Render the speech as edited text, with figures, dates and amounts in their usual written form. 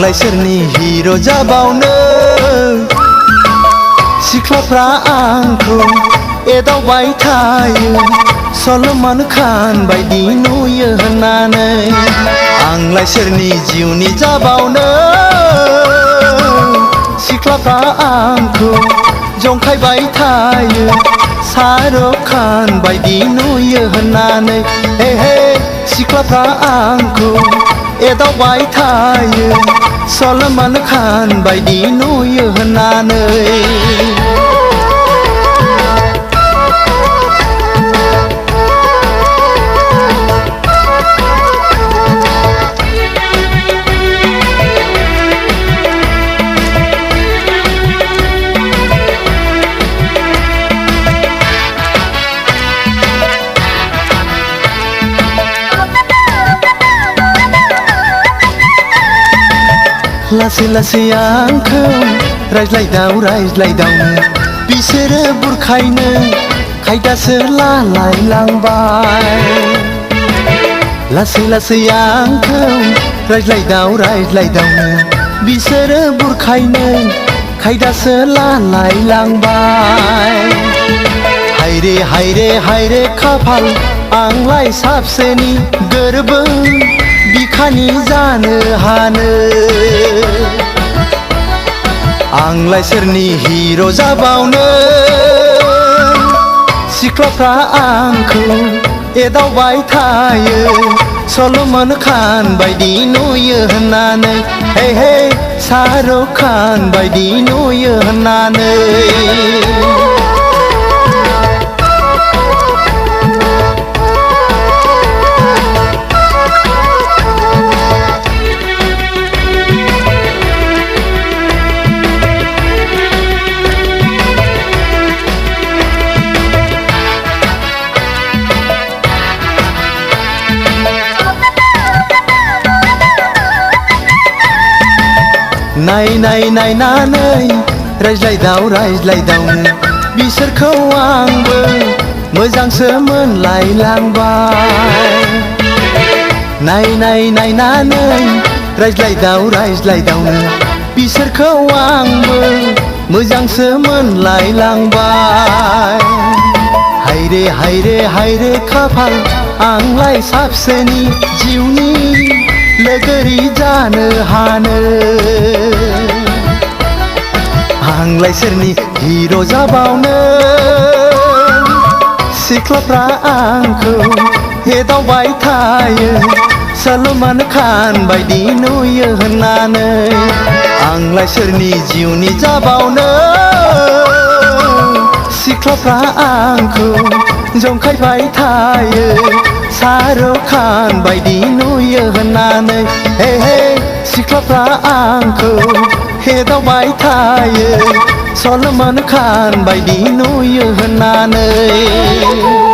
आंलाय सोरनि हिर' जाबावनो सिख्लाफ्रा आंखौ एदावबाय थायो सलमान खान बायदि नुयो होननानै आंलाय सोरनि जिउनि जाबावनो सिख्लाफ्रा आंखौ जंखायबाय थायो शाहरुख खान बायदि नुयो होननानै हे हे सिख्लाफ्रा आंखौ एदावबाय थायो सलमान खान बायदि नुयो होननानै लासै लासै आंखौ रायज्लायदावनो बिसोरो बुरखायनो खायदासो लालायलांबाय लासै लासै आंखौ रायज्लायदावनो बिसोरो बुरखायनो खायदासो लालायलांबाय हायरे हायरे हायरे खाफाल आंलाय साबसेनि गोरबो बिखानि जानो हानो आंलाय सोरनि हिर' जाबावनो सिख्लाफ्रा आंखौ एदावबाय थायो सलमान खान बायदि नुयो होननानै हे हे शाहरुख खान बायदि नुयो होननानै नायनानै रायज्लायदावनो बिसोरखौ आंबो मोजांसो मोनलायलांबाय नायनानै रायज्लायदावनो बिसोरखौ आंबो मोजांसो मोनलायलांबाय हायरे हायरे हायरे खाफाल आंलाय साबसेनि जिउनि लोगोरि जानो हानो आंलाय सोरनि हिर' जाबावनो सिख्लाफ्रा आंखौ एदावबाय थायो सलमान खान बायदि नुयो होननानै आंलाय सोरनि जिउनि जाबावनो सिख्लाफ्रा आंखौ जंखायबाय थायो शाहरुख खान बायदि नुयो होननानै हे हे सिख्लाफ्रा आंखौ एदावबाय थायो सलमान खान बायदि नुयो होननानै